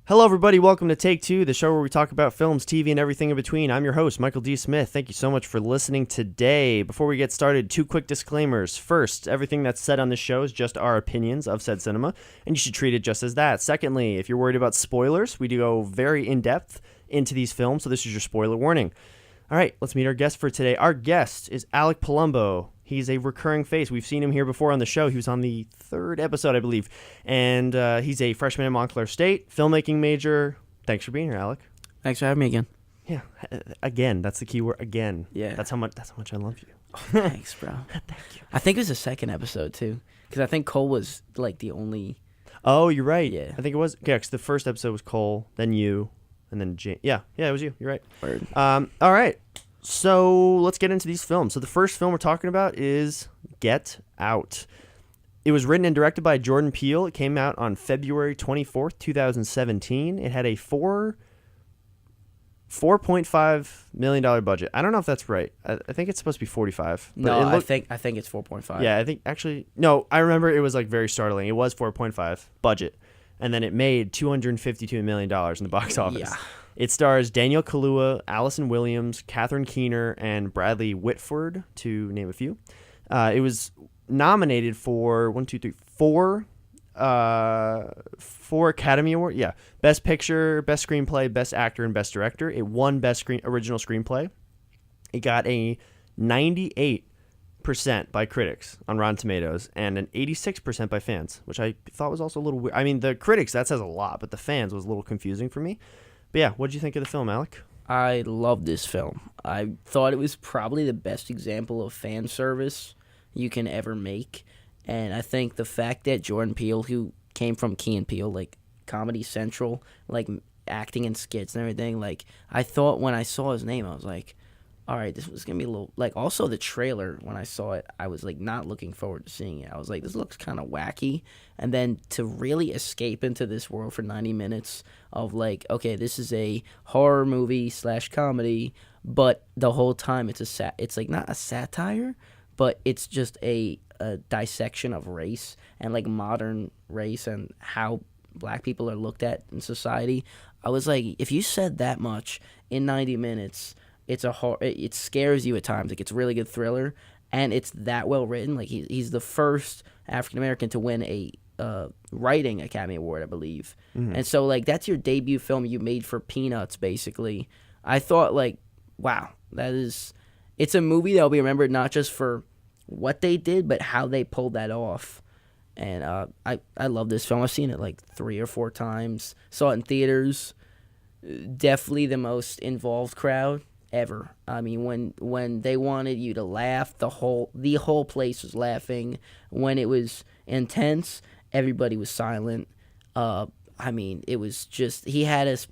Hello, everybody. Welcome to Take Two, the show where we talk about films, TV, and everything in between. I'm your host, Michael D. Smith. Thank you so much for listening today. Before we get started, two quick disclaimers. First, everything that's said on this show is just our opinions of said cinema, and you should treat it just as that. Secondly, if you're worried about spoilers, we do go very in-depth into these films, so this is your spoiler warning. All right, let's meet our guest for today. Our guest is Alec Palumbo. He's a recurring face. We've seen him here before on the show. He was on the third episode, I believe. And he's a freshman at Montclair State, filmmaking major. Thanks for being here, Alec. Thanks for having me again. Yeah, again. That's the key word, again. Yeah. That's how much I love you. Oh, thanks, bro. Thank you. I think it was the second episode, too. Because I think Cole was, like, the only... Oh, you're right. Yeah. I think it was. Yeah, because the first episode was Cole, then you, and then Jane. Yeah, it was you. You're right. Word. All right. So let's get into these films. So the first film we're talking about is Get Out. It was written and directed by Jordan Peele. It came out on February 24th, 2017. It had a $4.5 million budget. I don't know if that's right. I think it's supposed to be 45. But No, I think it's 4.5. Yeah, I think actually no. I remember it was like very startling. It was 4.5 budget, and then it made $252 million in the box office. Yeah. It stars Daniel Kaluuya, Allison Williams, Catherine Keener, and Bradley Whitford, to name a few. It was nominated for four Academy Awards. Yeah, Best Picture, Best Screenplay, Best Actor, and Best Director. It won Best Original Screenplay. It got a 98% by critics on Rotten Tomatoes and an 86% by fans, which I thought was also a little weird. I mean, the critics, that says a lot, but the fans was a little confusing for me. But yeah, what did you think of the film, Alec? I love this film. I thought it was probably the best example of fan service you can ever make. And I think the fact that Jordan Peele, who came from Key and Peele, like Comedy Central, like acting in skits and everything, like I thought when I saw his name, I was like, all right, this was going to be a little, like also the trailer, when I saw it, I was like not looking forward to seeing it. I was like, this looks kind of wacky. And then to really escape into this world for 90 minutes of like, okay, this is a horror movie / comedy, but the whole time it's like not a satire, but it's just a dissection of race and like modern race and how black people are looked at in society. I was like, if you said that much in 90 minutes, it scares you at times. Like it's a really good thriller, and it's that well written. Like he's the first African American to win a writing Academy Award, I believe. Mm-hmm. And so like that's your debut film you made for peanuts, basically. I thought like, wow, it's a movie that'll be remembered not just for what they did, but how they pulled that off. And I love this film. I've seen it like 3 or 4 times. Saw it in theaters. Definitely the most involved crowd ever. I mean, when they wanted you to laugh, the whole place was laughing. When it was intense, everybody was silent. I mean, it was just he had his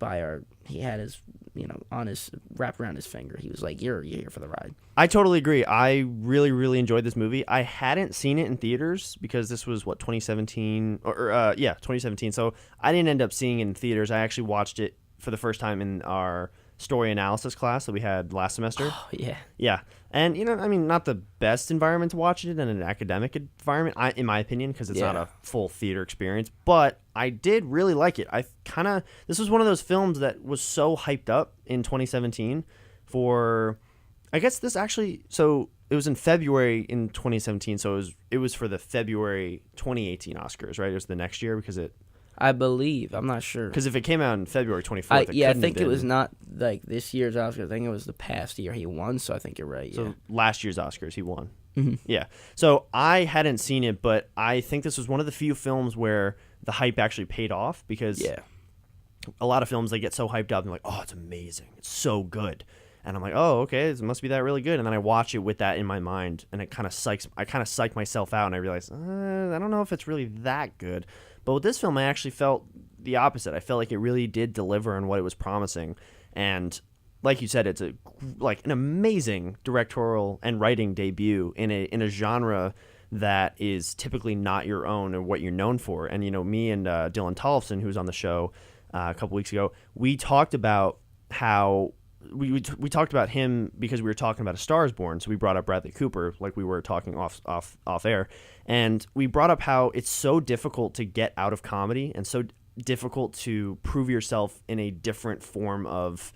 on his wrap around his finger. He was like, "You're here for the ride." I totally agree. I really, really enjoyed this movie. I hadn't seen it in theaters because this was 2017 2017. So I didn't end up seeing it in theaters. I actually watched it for the first time in our story analysis class that we had last semester. Oh, yeah. Yeah. And, I mean, not the best environment to watch it in an academic environment, in my opinion, because it's not a full theater experience. But I did really like it. This was one of those films that was so hyped up in 2017 for, I guess this actually, so it was in February in 2017. So it was for the February 2018 Oscars, right? It was the next year because I believe. I'm not sure. Because if it came out on February 24th, I think it was not like this year's Oscar. I think it was the past year he won, so I think you're right. So last year's Oscars, he won. Mm-hmm. Yeah. So I hadn't seen it, but I think this was one of the few films where the hype actually paid off because a lot of films, they get so hyped up and like, oh, it's amazing. It's so good. And I'm like, oh, okay, it must be that really good. And then I watch it with that in my mind, and I kind of psych myself out, and I realize, I don't know if it's really that good. But with this film, I actually felt the opposite. I felt like it really did deliver on what it was promising. And like you said, it's an amazing directorial and writing debut in a genre that is typically not your own or what you're known for. And, me and Dylan Tollefson, who was on the show a couple weeks ago, we talked about how we talked about him because we were talking about A Star Is Born. So we brought up Bradley Cooper, like we were talking off air. And we brought up how it's so difficult to get out of comedy and so difficult to prove yourself in a different form of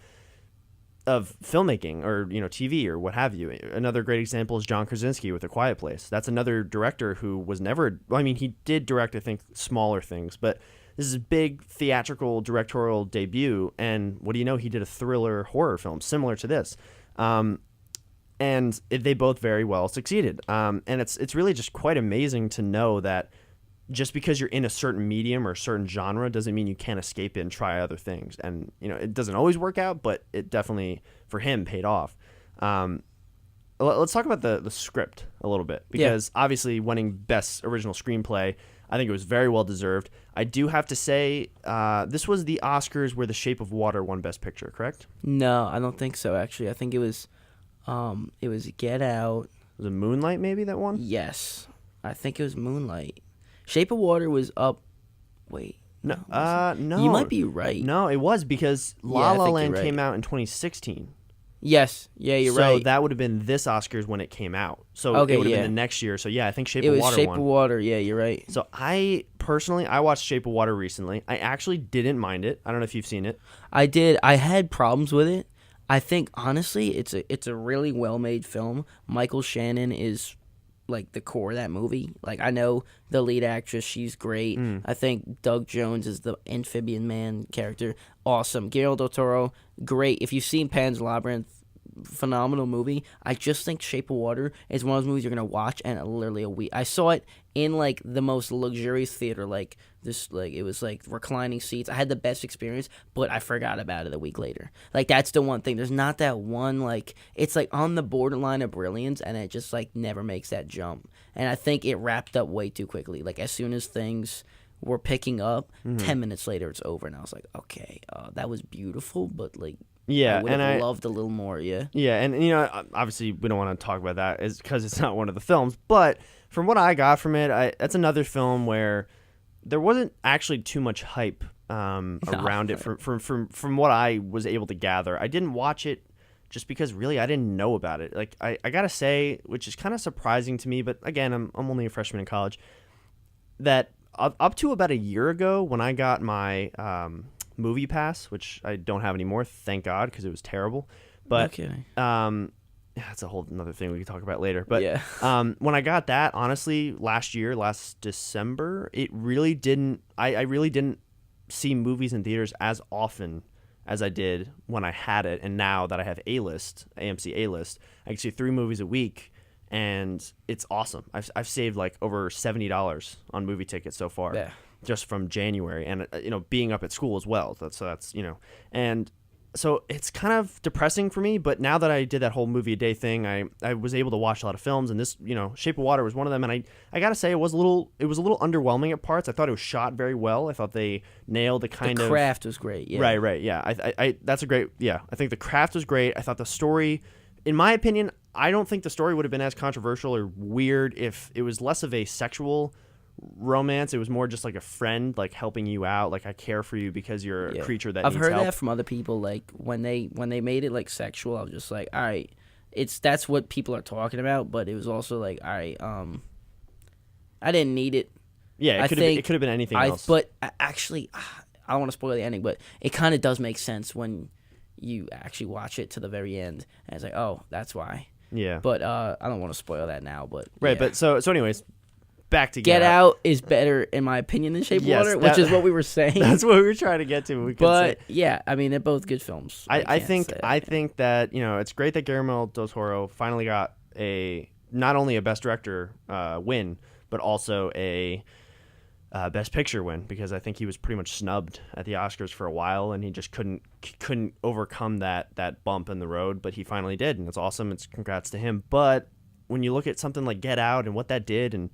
filmmaking or TV or what have you. Another great example is John Krasinski with A Quiet Place. That's another director who was never. I mean, he did direct, I think, smaller things, but this is a big theatrical directorial debut. And what do you know? He did a thriller horror film similar to this, they both very well succeeded. And it's really just quite amazing to know that just because you're in a certain medium or a certain genre doesn't mean you can't escape it and try other things. And, it doesn't always work out, but it definitely, for him, paid off. Let's talk about the script a little bit, because obviously winning Best Original Screenplay, I think it was very well deserved. I do have to say, this was the Oscars where The Shape of Water won Best Picture, correct? No, I don't think so, actually. I think it was Get Out. Was it Moonlight maybe that won? Yes. I think it was Moonlight. Shape of Water was up. Wait. No. You might be right. No, it was because La La Land right. came out in 2016. Yes. Yeah, you're right. So that would have been this Oscars when it came out. So it would have been the next year. So yeah, I think Shape of Water won. It was Shape of Water. Yeah, you're right. So I watched Shape of Water recently. I actually didn't mind it. I don't know if you've seen it. I did. I had problems with it. I think honestly, it's a really well made film. Michael Shannon is like the core of that movie. Like, I know the lead actress, she's great. I think Doug Jones is the amphibian man character. Awesome. Guillermo del Toro, great. If you've seen Pan's Labyrinth, phenomenal movie. I just think Shape of Water is one of those movies you're gonna watch and literally a week. I saw it in like the most luxurious theater, like this, like it was like reclining seats. I had the best experience, but I forgot about it a week later. Like, that's the one thing. There's not that one, like, it's like on the borderline of brilliance, and it just like never makes that jump. And I think it wrapped up way too quickly. Like, as soon as things were picking up, 10 minutes later it's over, and I was like, okay, that was beautiful, but like, yeah, I would have loved a little more. Yeah, and obviously we don't want to talk about that because it's not one of the films. But from what I got from it, that's another film where there wasn't actually too much hype around it. From what I was able to gather, I didn't watch it just because really I didn't know about it. Like, I gotta say, which is kind of surprising to me, but again, I'm only a freshman in college, that up to about a year ago when I got my Movie Pass, which I don't have anymore, thank God, because it was terrible. But that's a whole another thing we could talk about later. But when I got that, honestly, last December, it really didn't. I really didn't see movies in theaters as often as I did when I had it. And now that I have AMC A-List, I can see 3 movies a week, and it's awesome. I've saved like over $70 on movie tickets so far. Yeah. Just from January, and being up at school as well. That's and so it's kind of depressing for me. But now that I did that whole movie a day thing, I was able to watch a lot of films, and this Shape of Water was one of them. And I gotta say, it was a little underwhelming at parts. I thought it was shot very well. I thought they nailed the craft was great. Yeah. Right. Yeah. I that's a great. Yeah. I think the craft was great. I thought the story, in my opinion, I don't think the story would have been as controversial or weird if it was less of a sexual romance. It was more just like a friend, like helping you out, like I care for you because you're a creature that I've needs heard help. that from other people. Like, when they made it like sexual, I was just like, all right, that's what people are talking about. But it was also like, all right, I didn't need it. Yeah, it could have been anything else. But actually, I don't want to spoil the ending, but it kind of does make sense when you actually watch it to the very end, and it's like, oh, that's why. Yeah. But I don't want to spoil that now. But right. But so anyways. Back to Get Out is better, in my opinion, than Shape of Water, which is what we were saying. That's what we were trying to get to. Yeah, I mean, they're both good films. I think that it's great that Guillermo del Toro finally got not only a Best Director win, but also a Best Picture win, because I think he was pretty much snubbed at the Oscars for a while, and he just couldn't overcome that bump in the road. But he finally did, and it's awesome. It's congrats to him. But when you look at something like Get Out and what that did, and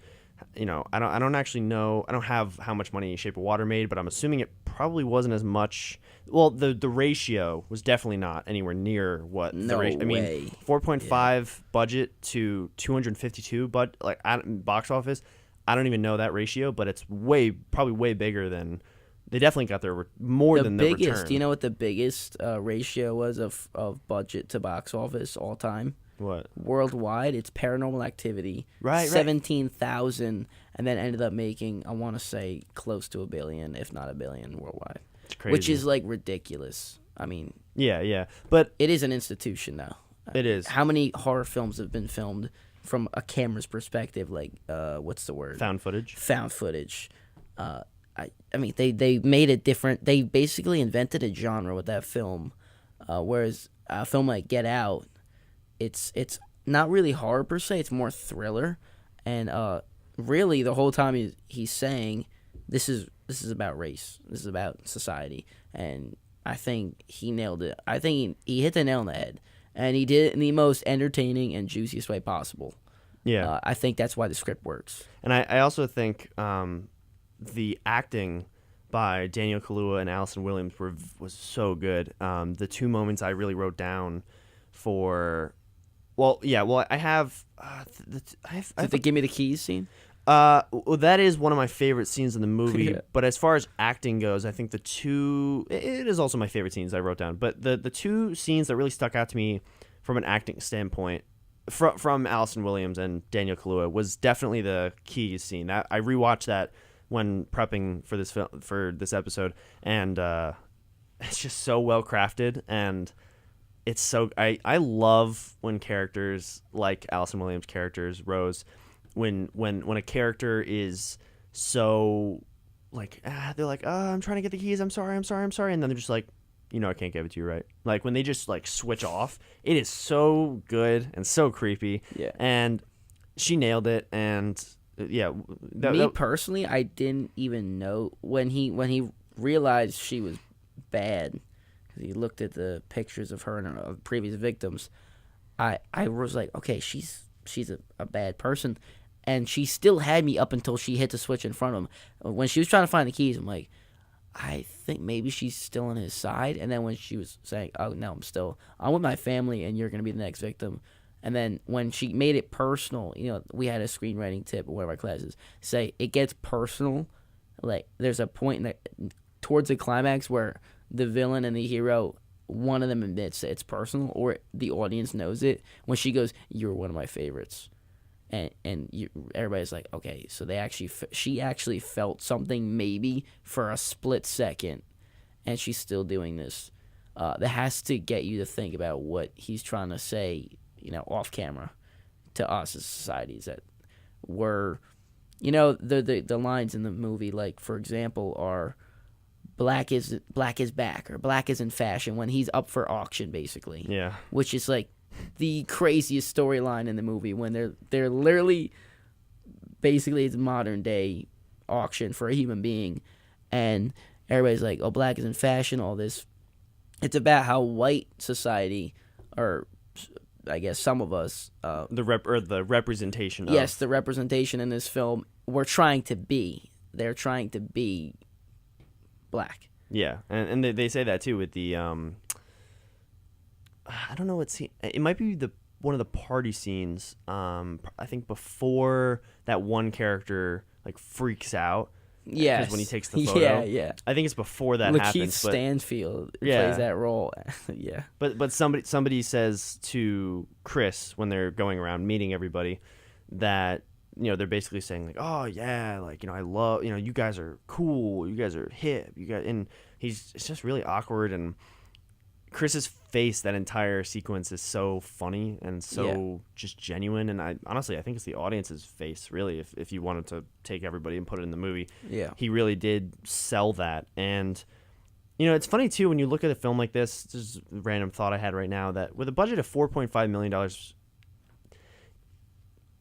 I don't actually know. I don't have how much money Shape of Water made, but I'm assuming it probably wasn't as much. Well, the ratio was definitely not anywhere near what the ratio. I mean, 4.5 budget to 252, but like box office, I don't even know that ratio, but it's probably way bigger than. They definitely got more than the return. Do you know what the biggest ratio was of budget to box office all time? What? Worldwide, it's Paranormal Activity. Right. 17,000, and then ended up making, I want to say, close to $1 billion, if not $1 billion worldwide. It's crazy. Which is like ridiculous. I mean, yeah, but it is an institution though. It is. How many horror films have been filmed from a camera's perspective? Like, what's the word? Found footage. Found footage. I mean, they made it different. They basically invented a genre with that film, whereas a film like Get Out, it's not really horror per se. It's more thriller, and really the whole time he's saying this is about race. This is about society, and I think he nailed it. I think he hit the nail on the head, and he did it in the most entertaining and juiciest way possible. Yeah, I think that's why the script works. And I also think the acting by Daniel Kaluuya and Allison Williams was so good. The two moments I really wrote down for, I have. Did they give me the keys scene? Well, that is one of my favorite scenes in the movie. Yeah. But as far as acting goes, I think it is also my favorite scenes I wrote down. But the two scenes that really stuck out to me from an acting standpoint, from Allison Williams and Daniel Kaluuya, was definitely the keys scene. I rewatched that when prepping for this episode, and it's just so well crafted, and it's so I love when characters like Allison Williams' characters Rose, when a character is so like they're like, I'm trying to get the keys, I'm sorry, and then they're just like, I can't give it to you, right? Like when they just like switch off, it is so good and so creepy. Yeah, and she nailed it. And yeah, personally, I didn't even know when he realized she was bad, because he looked at the pictures of her and her previous victims. I was like, okay, she's a bad person, and she still had me up until she hit the switch in front of him. When she was trying to find the keys, I'm like, I think maybe she's still on his side. And then when she was saying, oh no, I'm with my family, and you're gonna be the next victim. And then when she made it personal, we had a screenwriting tip in one of our classes. Say it gets personal. Like there's a point towards the climax where the villain and the hero, one of them admits that it's personal, or the audience knows it. When she goes, "You're one of my favorites," and everybody's like, okay, so she actually felt something maybe for a split second, and she's still doing this. That has to get you to think about what he's trying to say. Off camera, to us as societies, that were, the lines in the movie, like for example, are black is back, or black is in fashion, when he's up for auction, basically. Yeah. Which is like the craziest storyline in the movie, when they're literally, basically, it's modern day auction for a human being, and everybody's like, oh, black is in fashion, all this. It's about how white society, or I guess some of us, the representation of. Yes, the representation in this film, they're trying to be black. Yeah, and they say that too with the I don't know what scene. It might be one of the party scenes. I think before that one character like freaks out. Yes, when he takes the photo. Yeah. I think it's before that happens. Lakeith Stanfield plays that role. Yeah. But somebody says to Chris when they're going around meeting everybody that they're basically saying like, oh yeah, like I love you guys are cool, you guys are hip, and it's just really awkward, and Chris's face, that entire sequence, is so funny and so just genuine, and I think it's the audience's face, really, if you wanted to take everybody and put it in the movie. Yeah. He really did sell that. And it's funny too when you look at a film like this, just a random thought I had right now, that with a budget of $4.5 million,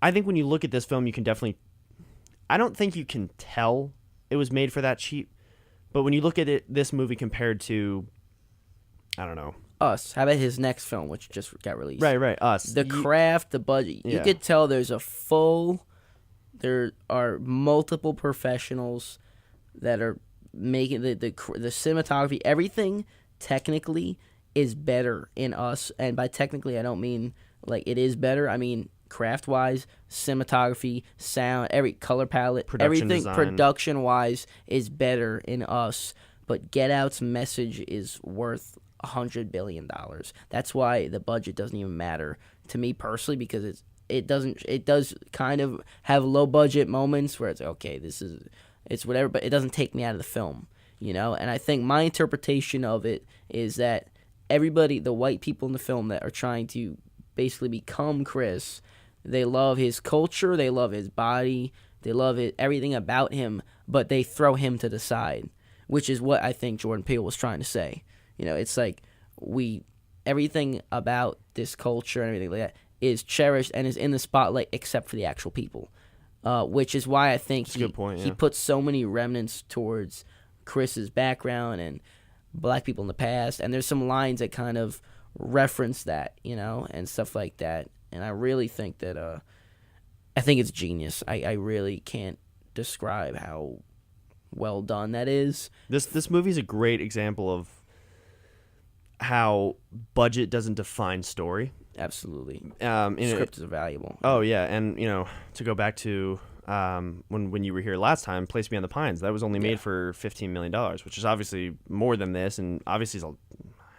I think when you look at this film, you can definitely, I don't think you can tell it was made for that cheap, but when you look at this movie compared to, I don't know, Us. How about his next film, which just got released? Right. Us. The craft, the budget. You could tell there are multiple professionals that are making the cinematography. Everything technically is better in Us, and by technically I don't mean like it is better. I mean craft-wise, cinematography, sound, every color palette, everything production-wise is better in Us. But Get Out's message is worth $100 billion. That's why the budget doesn't even matter to me personally, because it does kind of have low budget moments where it's okay, it's whatever, but it doesn't take me out of the film, you know. And I think my interpretation of it is that everybody, the white people in the film that are trying to basically become Chris, they love his culture, they love his body, they love everything about him, but they throw him to the side, which is what I think Jordan Peele was trying to say. You know, it's like everything about this culture and everything like that is cherished and is in the spotlight except for the actual people, which is why I think he puts so many remnants towards Chris's background and black people in the past, and there's some lines that kind of reference that, you know, and stuff like that. And I really think that I think it's genius. I really can't describe how well done that is. This movie's a great example of how budget doesn't define story. Absolutely. Scripts are valuable. Oh yeah, and you know, to go back to when you were here last time, Place Beyond the Pines, that was only made for $15 million, which is obviously more than this, and obviously is a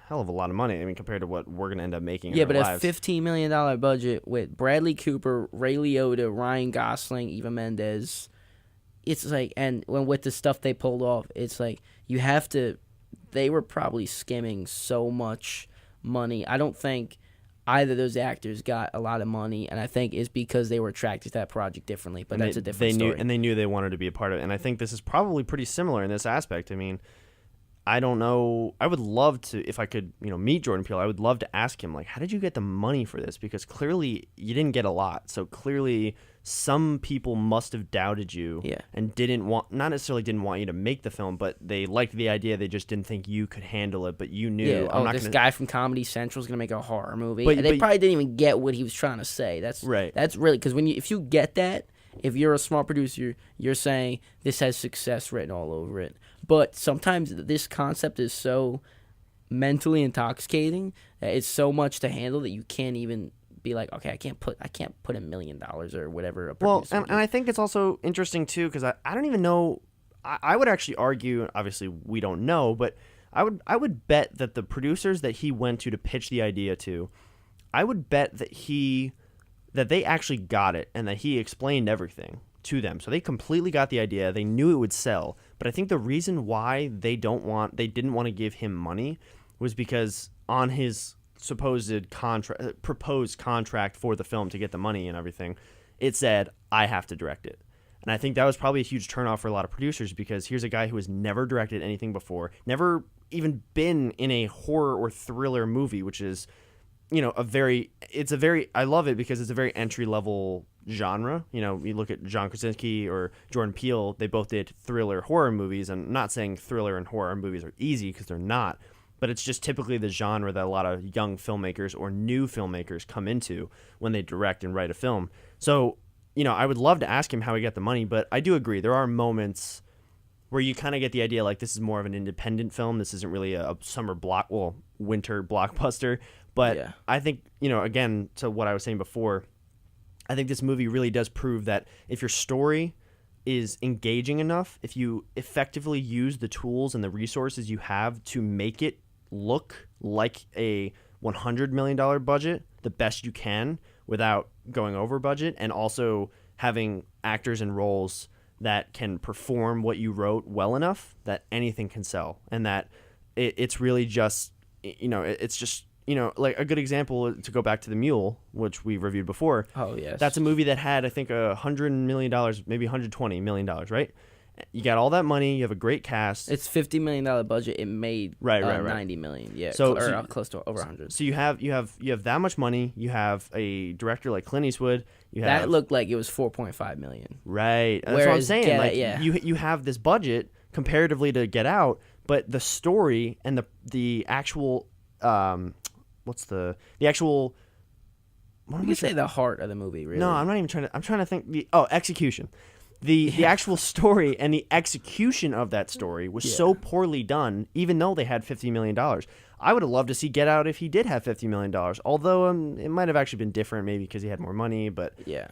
hell of a lot of money. I mean, compared to what we're gonna end up making. Yeah, but a $15 million budget with Bradley Cooper, Ray Liotta, Ryan Gosling, Eva Mendes, it's like, and when with the stuff they pulled off, it's like you have to. They were probably skimming so much money. I don't think either of those actors got a lot of money, and I think it's because they were attracted to that project differently. But that's a different story. They knew they wanted to be a part of it, and I think this is probably pretty similar in this aspect. I mean, I don't know. I would love to, if I could, you know, meet Jordan Peele. I would love to ask him, like, how did you get the money for this? Because clearly you didn't get a lot. So clearly some people must have doubted you and not necessarily didn't want you to make the film, but they liked the idea. They just didn't think you could handle it, but you knew. This guy from Comedy Central is going to make a horror movie. And they probably didn't even get what he was trying to say. That's right. That's really, because if you get that, if you're a smart producer, you're saying this has success written all over it. But sometimes this concept is so mentally intoxicating that it's so much to handle that you can't even be like, okay, I can't put $1 million or whatever. And I think it's also interesting too, because I don't even know. I would actually argue, obviously we don't know, but I would bet that the producers that he went to pitch the idea to, I would bet that they actually got it and that he explained everything to them. So they completely got the idea. They knew it would sell. But I think the reason why they didn't want to give him money was because on his proposed contract for the film to get the money and everything, it said, I have to direct it. And I think that was probably a huge turnoff for a lot of producers, because here's a guy who has never directed anything before, never even been in a horror or thriller movie, which is, you know, I love it because it's a very entry-level genre. You know, you look at John Krasinski or Jordan Peele, they both did thriller horror movies, and I'm not saying thriller and horror movies are easy, because they're not, but it's just typically the genre that a lot of young filmmakers or new filmmakers come into when they direct and write a film. So, you know, I would love to ask him how he got the money, but I do agree there are moments where you kind of get the idea, like, this is more of an independent film. This isn't really a winter blockbuster. But I think, you know, again, to what I was saying before, I think this movie really does prove that if your story is engaging enough, if you effectively use the tools and the resources you have to make it look like a $100 million budget, the best you can without going over budget, and also having actors and roles that can perform what you wrote well enough that anything can sell. And that it's really just, you know, it's just, you know, like a good example, to go back to The Mule, which we reviewed before. Oh, yes. That's a movie that had, I think, $100 million, maybe $120 million, right? You got all that money. You have a great cast. It's $50 million budget. It made $90 million. Yeah, close to over 100. So you have that much money. You have a director like Clint Eastwood. That looked like it was $4.5 million. Right. That's what I'm saying. You have this budget comparatively to Get Out, but the story and the actual what's the actual? You could say the heart of the movie. Really? No, I'm not even trying to. I'm trying to think. Execution. The actual story and the execution of that story was so poorly done, even though they had $50 million. I would have loved to see Get Out if he did have $50 million, although it might have actually been different, maybe because he had more money, but... Yeah.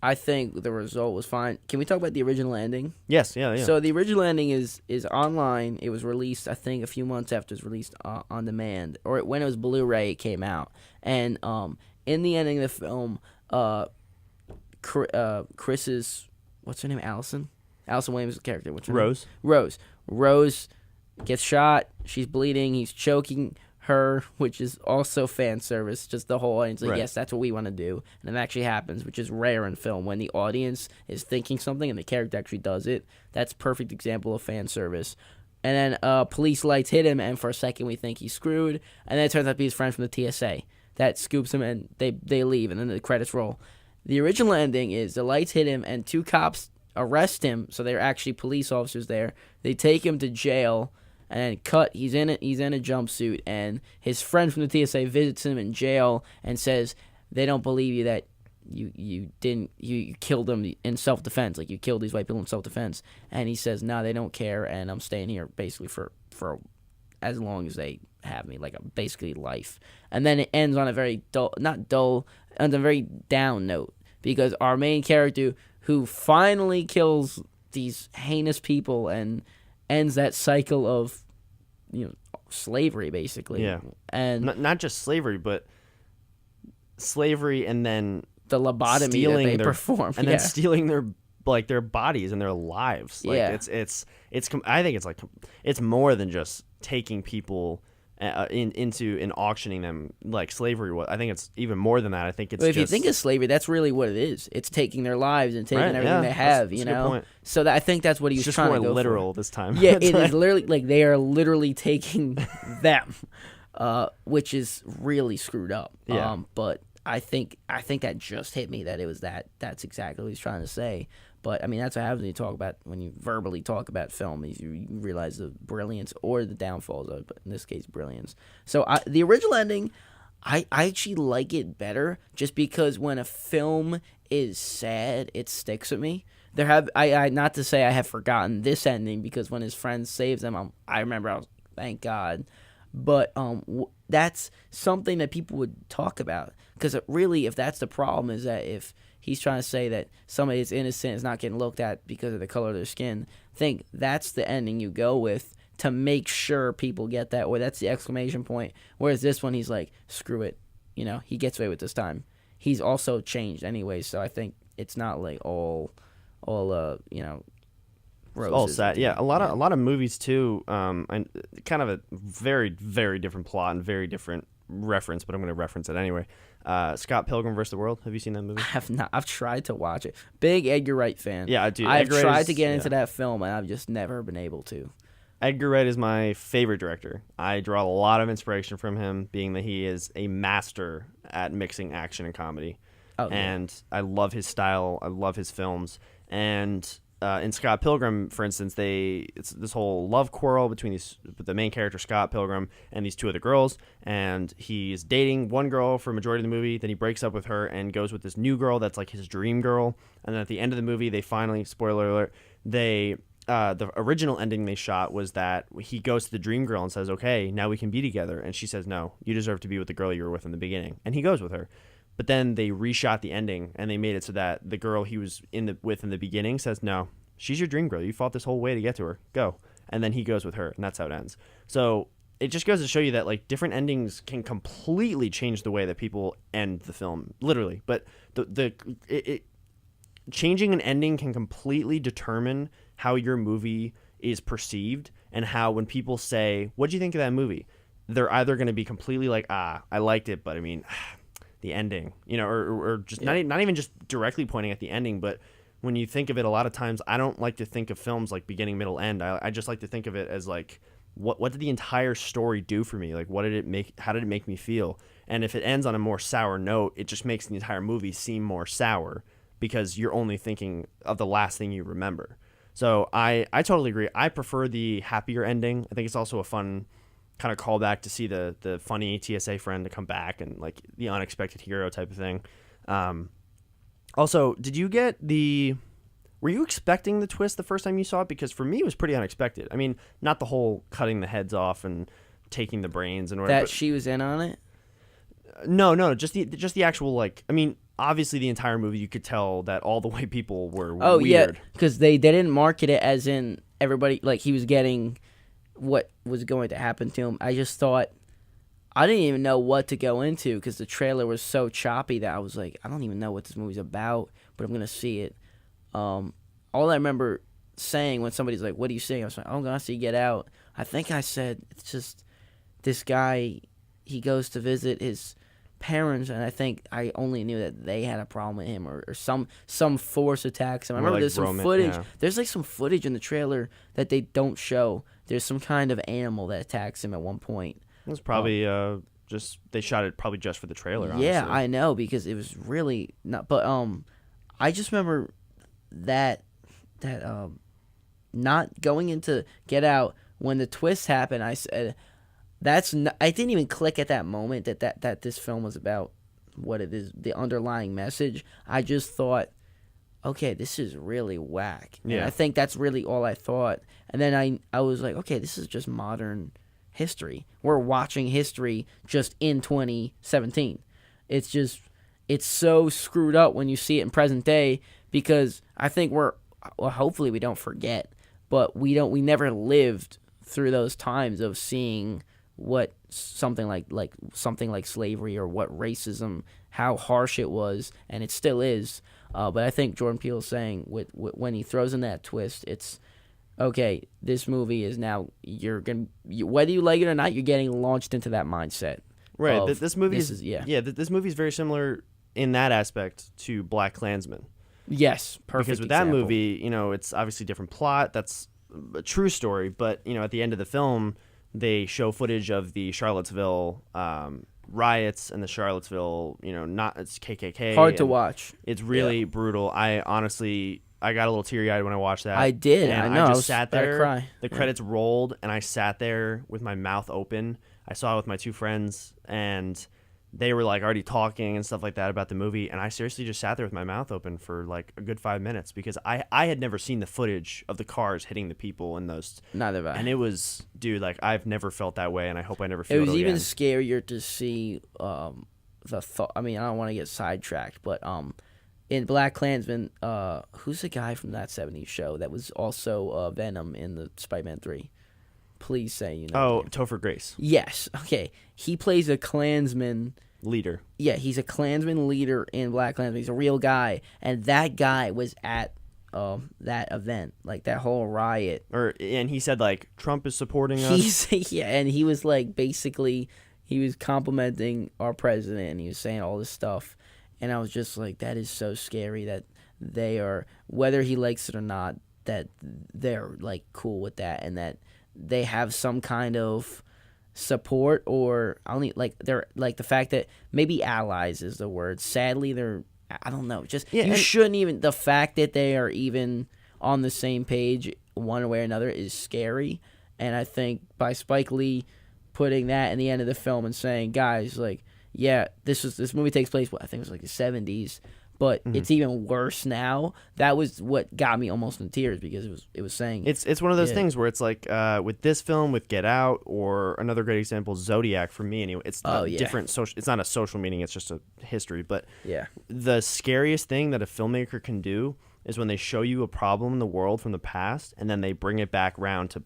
I think the result was fine. Can we talk about the original ending? Yes, yeah. So the original ending is online. It was released, I think, a few months after it was released on demand, or when it was Blu-ray, it came out. And in the ending of the film, Chris's, what's her name? Allison Williams' character. What's her Rose. name? Rose gets shot. She's bleeding. He's choking her, which is also fan service. Just the whole audience, like, Right. yes, that's what we want to do, and it actually happens, which is rare in film when the audience is thinking something and the character actually does it. That's a perfect example of fan service. And then police lights hit him, and for a second we think he's screwed, and then it turns out to be his friend from the TSA that scoops him, and they leave, and then the credits roll. The original ending is the lights hit him, and 2 cops arrest him, so they're actually police officers there. They take him to jail. And he's in a jumpsuit, and his friend from the TSA visits him in jail and says they don't believe you that you killed them in self-defense, like you killed these white people in self-defense. And he says, no, they don't care, and I'm staying here basically for as long as they have me, like basically life. And then it ends on a very on a very down note, because our main character, who finally kills these heinous people and ends that cycle of, slavery, basically. Yeah. And not just slavery, but slavery and then the lobotomy that they perform. And then stealing their bodies and their lives. Like, yeah. I think it's more than just taking people into and auctioning them like slavery was. I think it's even more than that. I think it's if you think of slavery, that's really what it is. It's taking their lives and taking everything they have, that's a good point. So I think that's what he was just trying to go more literal for. This time. Yeah, it is literally, like, they are literally taking them, which is really screwed up. Yeah. But I think that just hit me that it was that's exactly what he's trying to say. But I mean, that's what happens when you verbally talk about film. Is you realize the brilliance or the downfalls of it, but in this case, brilliance. So the original ending, I actually like it better, just because when a film is sad, it sticks with me. I not to say I have forgotten this ending, because when his friend saves him, I remember, I was, thank God. But that's something that people would talk about, because really, if that's the problem, is that if he's trying to say that somebody that's innocent is not getting looked at because of the color of their skin, I think that's the ending you go with to make sure people get that, or that's the exclamation point. Whereas this one, he's like, screw it, he gets away with this time. He's also changed anyway, so I think it's not like all roses. All sad. Yeah, a lot of movies too. And kind of a very, very different plot and very different reference, but I'm going to reference it anyway. Scott Pilgrim vs. the World. Have you seen that movie? I have not. I've tried to watch it. Big Edgar Wright fan. Yeah, dude. I've tried to get into that film, and I've just never been able to. Edgar Wright is my favorite director. I draw a lot of inspiration from him, being that he is a master at mixing action and comedy. Oh, yeah. And I love his style. I love his films. And in Scott Pilgrim, for instance, it's this whole love quarrel between the main character, Scott Pilgrim, and these 2 other girls. And he's dating one girl for a majority of the movie. Then he breaks up with her and goes with this new girl that's like his dream girl. And then at the end of the movie, they finally, spoiler alert, the original ending they shot was that he goes to the dream girl and says, okay, now we can be together. And she says, no, you deserve to be with the girl you were with in the beginning. And he goes with her. But then they reshot the ending, and they made it so that the girl he was with in the beginning says, no, she's your dream girl. You fought this whole way to get to her. Go. And then he goes with her, and that's how it ends. So it just goes to show you that, like, different endings can completely change the way that people end the film, literally. But changing an ending can completely determine how your movie is perceived, and how when people say, what'd you think of that movie? They're either going to be completely like, I liked it, but I mean, the ending, or just not even just directly pointing at the ending, but when you think of it, a lot of times I don't like to think of films like beginning, middle, end. I just like to think of it as like, what did the entire story do for me? Like, how did it make me feel? And if it ends on a more sour note, it just makes the entire movie seem more sour, because you're only thinking of the last thing you remember. So I totally agree. I prefer the happier ending. I think it's also a fun kind of callback to see the funny TSA friend to come back, and like the unexpected hero type of thing. Also, were you expecting the twist the first time you saw it? Because for me, it was pretty unexpected. I mean, not the whole cutting the heads off and taking the brains and whatever. That she was in on it? No, just the actual, like, I mean, obviously the entire movie you could tell that all the white people were weird. Yeah, because they didn't market it as in everybody, like, he was getting what was going to happen to him. I just thought, I didn't even know what to go into because the trailer was so choppy that I was like, I don't even know what this movie's about, but I'm going to see it. All I remember saying when somebody's like, what are you seeing? I was like, oh, I'm going to see Get Out. I think I said, it's just this guy, he goes to visit his parents, and I think I only knew that they had a problem with him or some force attacks him. I remember there's some footage. Yeah. There's like some footage in the trailer that they don't show. There's some kind of animal that attacks him at one point. It was probably just they shot it probably just for the trailer. Yeah, honestly. I know because it was really not. But I just remember that not going into Get Out when the twist happened. I said I didn't even click at that moment that this film was about what it is, the underlying message. I just thought, okay, this is really whack. Yeah, and I think that's really all I thought. And then I was like, okay, this is just modern history. We're watching history just in 2017. It's so screwed up when you see it in present day because I think hopefully we don't forget, but we never lived through those times of seeing what something like slavery or what racism, how harsh it was, and it still is. But I think Jordan Peele's saying when he throws in that twist, it's okay, this movie is now whether you like it or not, you're getting launched into that mindset. Right. This movie this movie is very similar in that aspect to Black Klansman. Yes, perfect. Because with that movie, it's obviously a different plot. That's a true story, but at the end of the film, they show footage of the Charlottesville riots and the Charlottesville, it's KKK. Hard to watch. It's really brutal. I got a little teary-eyed when I watched that. I did. And I know. I just sat there. Cry. The credits rolled, and I sat there with my mouth open. I saw it with my two friends, and they were like already talking and stuff like that about the movie. And I seriously just sat there with my mouth open for like a good 5 minutes because I had never seen the footage of the cars hitting the people in those. Neither have I. And it was, dude, like I've never felt that way, and I hope I never feel it again. It was even scarier to see the thought. I mean, I don't want to get sidetracked, but in Black Klansman, who's the guy from that 70s show that was also Venom in the Spider-Man 3? Please say you know. Oh, Topher Grace. Yes. Okay. He plays a Klansman leader. Yeah, he's a Klansman leader in Black Klansman. He's a real guy, and that guy was at that event, like that whole riot. And he said like Trump is supporting us. And he was like basically he was complimenting our president, and he was saying all this stuff. And I was just like, that is so scary that they are, whether he likes it or not, that they're like cool with that, and that they have some kind of support, or they're like the fact that maybe allies is the word. Sadly, I don't know. You shouldn't even, the fact that they are even on the same page one way or another is scary. And I think by Spike Lee putting that in the end of the film and saying, guys, like, yeah, this movie takes place, I think it was like the 70s, but it's even worse now. That was what got me almost in tears because it was saying it's one of those things where it's like with this film, with Get Out, or another great example, Zodiac for me anyway. It's different social. It's not a social meaning. It's just a history. But the scariest thing that a filmmaker can do is when they show you a problem in the world from the past, and then they bring it back around to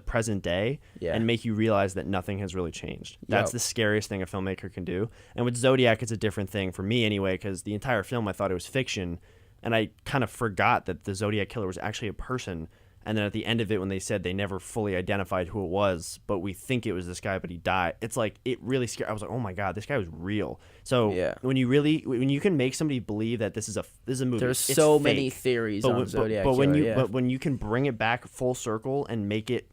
present day and make you realize that nothing has really changed. That's the scariest thing a filmmaker can do. And with Zodiac, it's a different thing for me anyway, because the entire film I thought it was fiction, and I kind of forgot that the Zodiac killer was actually a person. And then at the end of it, when they said they never fully identified who it was, but we think it was this guy, but he died, it's like, it really scared. I was like, oh my God, this guy was real. So when you can make somebody believe that this is a movie, there's so many theories on Zodiac Killer. But when you can bring it back full circle and make it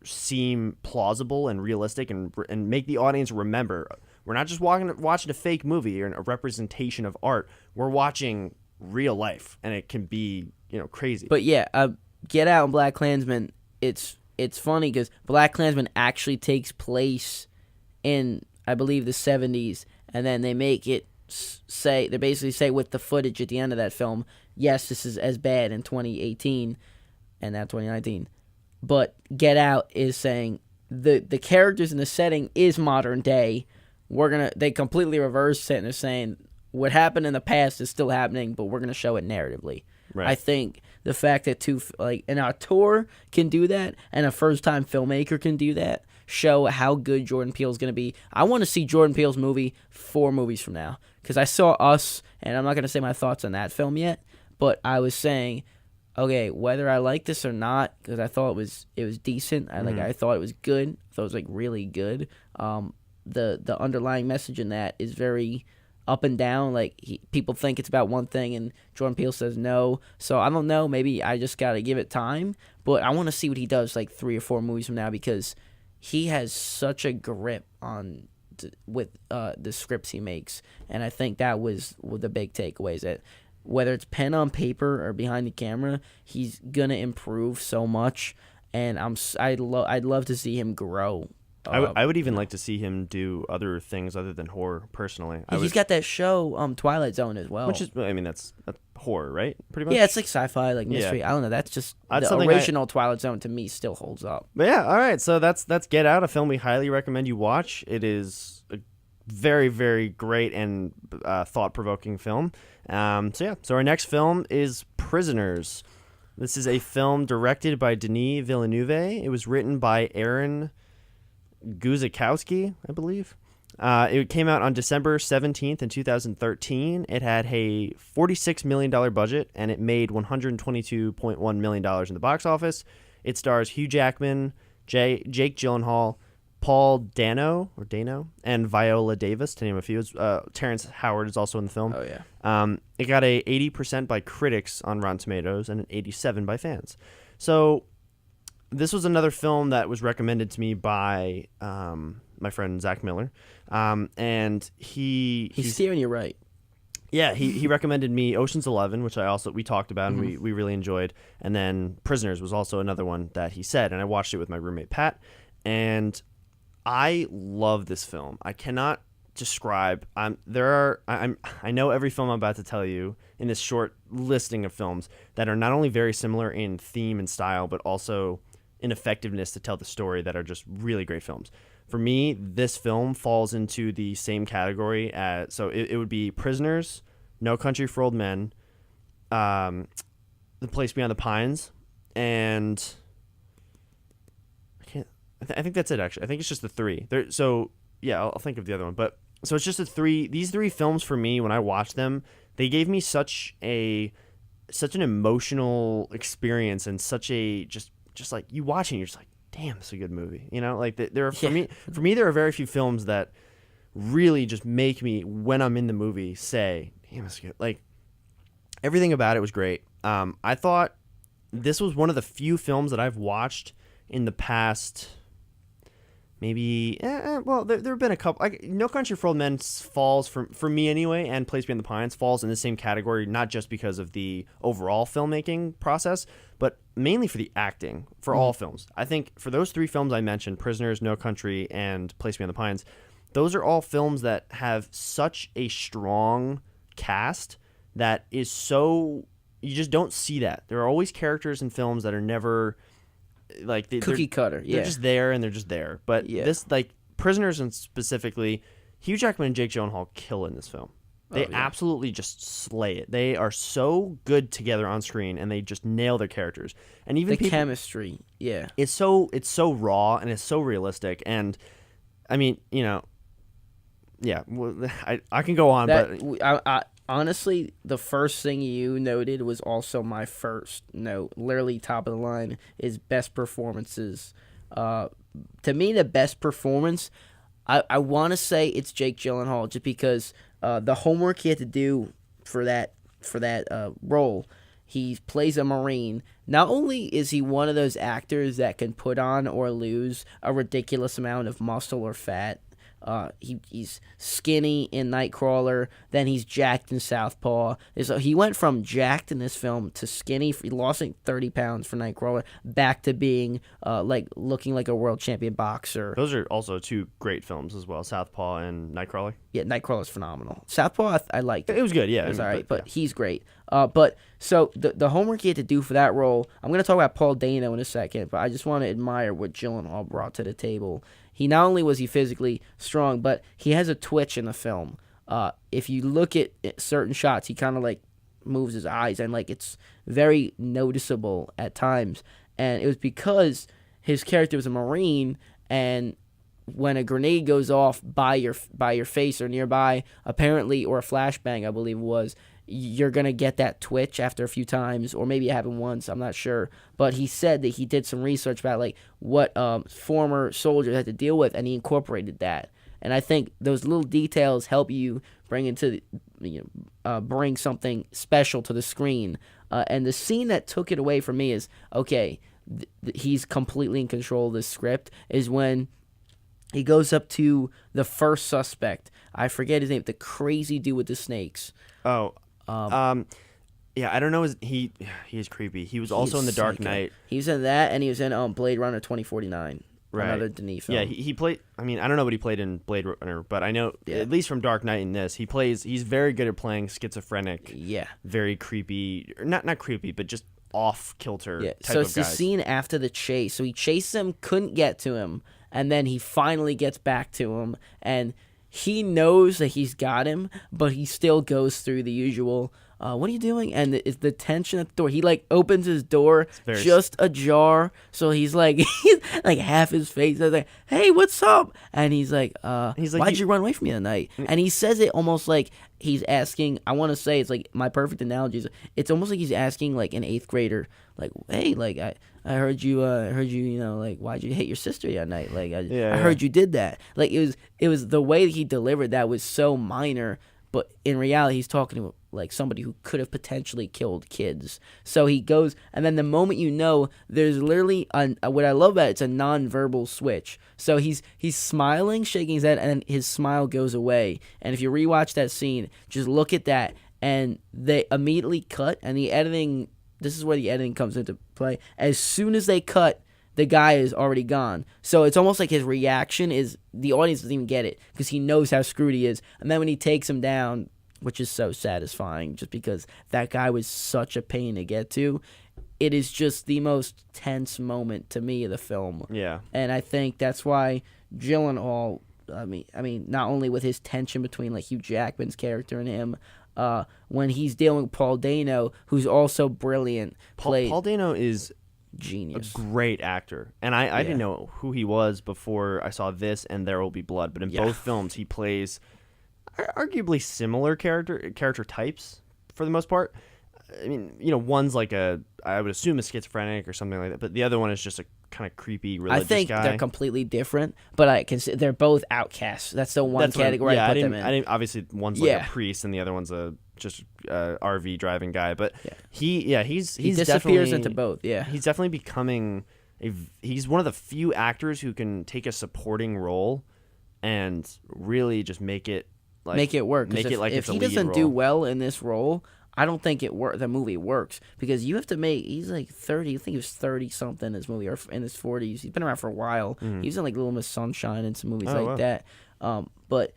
seem plausible and realistic, and make the audience remember, we're not just watching a fake movie or a representation of art. We're watching real life, and it can be crazy. But Get Out and Black Klansman, it's funny because Black Klansman actually takes place in, I believe, the 70s, and then they make it they basically say with the footage at the end of that film, yes, this is as bad in 2018 and now 2019. But Get Out is saying the characters in the setting is modern day. They completely reverse it, and they're saying what happened in the past is still happening, but we're gonna show it narratively. Right. I think the fact that an auteur can do that and a first-time filmmaker can do that show how good Jordan Peele is going to be. I want to see Jordan Peele's movie 4 movies from now, because I saw Us, and I'm not going to say my thoughts on that film yet, but I was saying, okay, whether I like this or not, because I thought it was decent. I thought it was good. I thought it was like really good. The underlying message in that is very up and down. Like people think it's about one thing, and Jordan Peele says no. So I don't know. Maybe I just gotta give it time. But I want to see what he does like 3 or 4 movies from now, because he has such a grip on with the scripts he makes, and I think that was the big takeaways that. Whether it's pen on paper or behind the camera, he's gonna improve so much, and I'd love to see him grow. I would even like to see him do other things other than horror. Personally, he's got that show, Twilight Zone, as well. Which is, I mean, that's horror, right? Pretty much. Yeah, it's like sci-fi, like mystery. Yeah. I don't know. That's just the original Twilight Zone to me still holds up. But yeah, all right. So that's Get Out, a film we highly recommend you watch. It is a very, very great and thought-provoking film. So our next film is Prisoners. This is a film directed by Denis Villeneuve. It was written by Aaron Guzikowski, I believe. It came out on December 17th in 2013. It had a $46 million budget, and it made $122.1 million in the box office. It stars Hugh Jackman, Jake Gyllenhaal, Paul Dano, and Viola Davis, to name a few. Terrence Howard is also in the film. Oh, yeah. It got a 80% by critics on Rotten Tomatoes and an 87% by fans. So this was another film that was recommended to me by my friend Zach Miller. And he's steering you right. Yeah, he recommended me Ocean's 11, which we talked about and we really enjoyed. And then Prisoners was also another one that he said. And I watched it with my roommate Pat. And I love this film. I cannot describe. I know every film I'm about to tell you in this short listing of films that are not only very similar in theme and style, but also in effectiveness to tell the story, that are just really great films. For me, this film falls into the same category as, so it would be Prisoners, No Country for Old Men, The Place Beyond the Pines, and I think that's it, actually. I think it's just the 3. I'll think of the other one. But so it's just the 3. These 3 films for me, when I watched them, they gave me such an emotional experience, and such a just like you watching, you're just like, damn, it's a good movie. You know, like for me, there are very few films that really just make me, when I'm in the movie, say, damn, it's good. Like everything about it was great. I thought this was one of the few films that I've watched in the past. Maybe, there have been a couple. No Country for Old Men falls, for me anyway, and Place Beyond the Pines falls in the same category, not just because of the overall filmmaking process, but mainly for the acting for all films. I think for those 3 films I mentioned, Prisoners, No Country, and Place Beyond the Pines, those are all films that have such a strong cast that is so, you just don't see that. There are always characters in films that are never like cookie cutter. They're just there and they're just there. But this, like Prisoners and specifically, Hugh Jackman and Jake Gyllenhaal kill in this film. They absolutely just slay it. They are so good together on screen, and they just nail their characters. And even the chemistry, it's so raw and it's so realistic. And I mean, I can go on, but honestly, the first thing you noted was also my first note. Literally top of the line is best performances. To me, the best performance, I want to say it's Jake Gyllenhaal, just because the homework he had to do for that role. He plays a Marine. Not only is he one of those actors that can put on or lose a ridiculous amount of muscle or fat. He's skinny in Nightcrawler, then he's jacked in Southpaw. So he went from jacked in this film to skinny. He lost like 30 pounds for Nightcrawler, back to being looking like a world champion boxer. Those are also 2 great films as well, Southpaw and Nightcrawler. Yeah, Nightcrawler's phenomenal. Southpaw, I liked it. It was good, yeah. It was all right, but he's great. But so the homework he had to do for that role, I'm going to talk about Paul Dano in a second, but I just want to admire what Gyllenhaal brought to the table. He not only was he physically strong, but he has a twitch in the film. If you look at certain shots, he kind of like moves his eyes, and like it's very noticeable at times. And it was because his character was a Marine, and when a grenade goes off by your face or nearby, apparently, or a flashbang, I believe it was, you're gonna get that twitch after a few times, or maybe it happened once. I'm not sure, but he said that he did some research about like what former soldiers had to deal with, and he incorporated that. And I think those little details help you bring bring something special to the screen. And the scene that took it away from me is, okay, he's completely in control of the script, is when he goes up to the first suspect. I forget his name, the crazy dude with the snakes. Oh, yeah, I don't know. He is creepy. He was also in The Dark Knight. He was in that, and he was in Blade Runner 2049. Right. Another Denis film. Yeah, he played. I mean, I don't know what he played in Blade Runner, but I know at least from Dark Knight in this, he's very good at playing schizophrenic. Yeah. Very creepy. Not creepy, but just off kilter. Yeah. Type so it's of the guys. scene after the chase. So he chased him, couldn't get to him, and then he finally gets back to him, and he knows that he's got him, but he still goes through the usual. What are you doing? And it's the tension at the door. He like opens his door just ajar, so he's like half his face is like, "Hey, what's up?" And he's like, "Why'd you run away from me tonight?" And he says it almost like he's asking. I want to say it's like my perfect analogy is it's almost like he's asking like an 8th grader, like, "Hey, like I heard you, like why'd you hit your sister the other night? Like I heard you did that." Like it was the way that he delivered that was so minor. But in reality, he's talking to like somebody who could have potentially killed kids. So he goes, and then the moment there's literally what I love about it, it's a non-verbal switch. So he's smiling, shaking his head, and his smile goes away. And if you rewatch that scene, just look at that, and they immediately cut. And the editing, this is where the editing comes into play. As soon as they cut, the guy is already gone. So it's almost like his reaction is the audience doesn't even get it because he knows how screwed he is. And then when he takes him down, which is so satisfying just because that guy was such a pain to get to, it is just the most tense moment to me of the film. Yeah. And I think that's why Gyllenhaal, I mean, not only with his tension between like Hugh Jackman's character and him, when he's dealing with Paul Dano, who's also brilliant. Paul Dano is genius, a great actor, and I didn't know who he was before I saw this and There Will Be Blood, but in both films he plays arguably similar character types for the most part. I mean, one's like I would assume a schizophrenic or something like that, but the other one is just a kind of creepy religious guy. I think they're completely different, but they're both outcasts. That's the one category I put them in. I didn't, obviously one's like a priest and the other one's just RV driving guy, but he disappears into both. Yeah, he's definitely becoming he's one of the few actors who can take a supporting role and really just make it work. Make it like if he doesn't do well in this role, I don't think the movie works because you have to make. He's like 30. I think he was 30 something in this movie, or in his 40s. He's been around for a while. Mm-hmm. He was in like Little Miss Sunshine and some movies that. But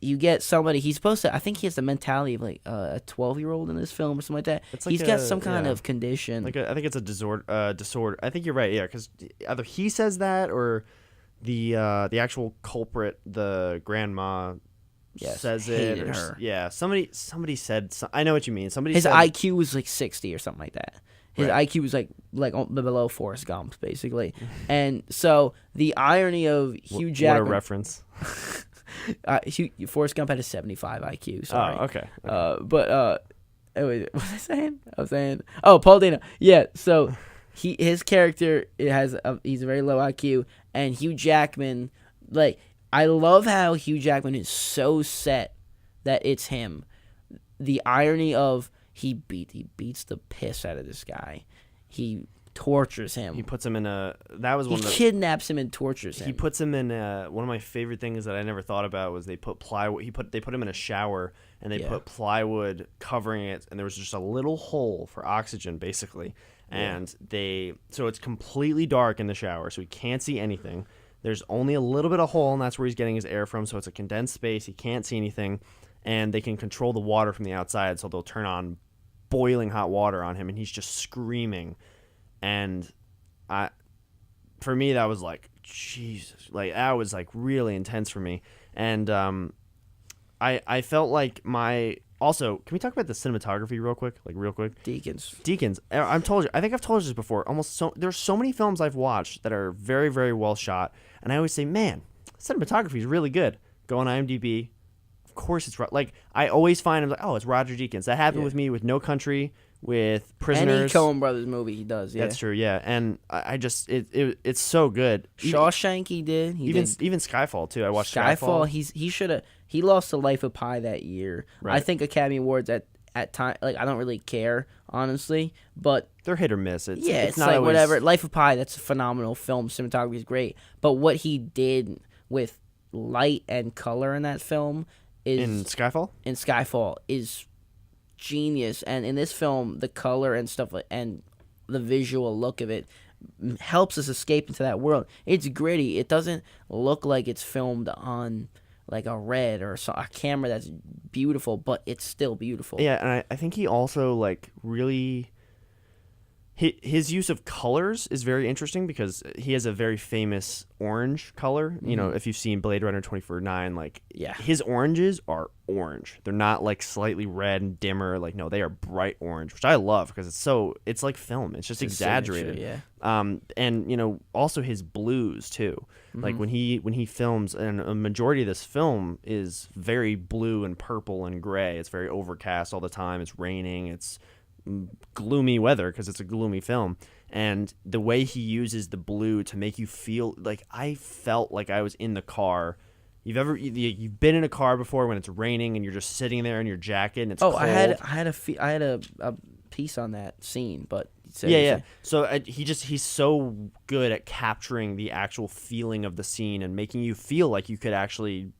you get somebody. He's supposed to. I think he has the mentality of like a 12-year-old in this film or something like that. He's got some kind of condition. I think it's a disorder. I think you're right. Yeah, because either he says that or the actual culprit, the grandma. Says it or her. Somebody said I know what you mean. His IQ was like 60 or something like that. His IQ was like below Forrest Gump's basically. And so the irony of Hugh Jackman, what a reference. Forrest Gump had a 75 IQ. Sorry. Oh, okay. What was I saying? Paul Dano. Yeah. So his character he's a very low IQ, and Hugh Jackman I love how Hugh Jackman is so set that it's him. The irony of he beats the piss out of this guy. He tortures him. He puts him in kidnaps him and tortures him. He puts him in one of my favorite things that I never thought about was they put plywood. They put him in a shower and they put plywood covering it, and there was just a little hole for oxygen basically. And so it's completely dark in the shower, so he can't see anything. There's only a little bit of hole, and that's where he's getting his air from, so it's a condensed space. He can't see anything, and they can control the water from the outside, so they'll turn on boiling hot water on him, and he's just screaming. And for me, that was like, Jesus. Like, that was, like, really intense for me. And I felt like my Also, can we talk about the cinematography real quick? Like real quick. Deakins. I think I've told you this before. There's so many films I've watched that are very, very well shot, and I always say, man, cinematography is really good. Go on IMDb. Of course, it's like I always find I'm like, oh, it's Roger Deakins. That happened with me with No Country, with Prisoners. Any Coen Brothers movie he does. Yeah, that's true. Yeah, and I just it's so good. Shawshank he did. Even Skyfall too. I watched Skyfall. He lost to Life of Pi that year. Right. I think Academy Awards at time, like, I don't really care honestly, but they're hit or miss. It's not like always... whatever. Life of Pi, that's a phenomenal film. Cinematography is great, but what he did with light and color in that film in Skyfall is genius. And in this film, the color and stuff and the visual look of it helps us escape into that world. It's gritty. It doesn't look like it's filmed on like a red or a camera that's beautiful, but it's still beautiful. Yeah, and I think he also like really his use of colors is very interesting because he has a very famous orange color. You know, if you've seen Blade Runner 2049, like his oranges are orange. They're not like slightly red and dimmer. Like, no, they are bright orange, which I love because it's like film. It's just exaggerated. And you know, also his blues too. Like when he films, and a majority of this film is very blue and purple and gray. It's very overcast all the time. It's raining. It's gloomy weather because it's a gloomy film, and the way he uses the blue to make you feel like I felt like I was in the car. You've been in a car before when it's raining and you're just sitting there in your jacket and it's cold. I had a piece on that scene, but yeah. So he's so good at capturing the actual feeling of the scene and making you feel like you could actually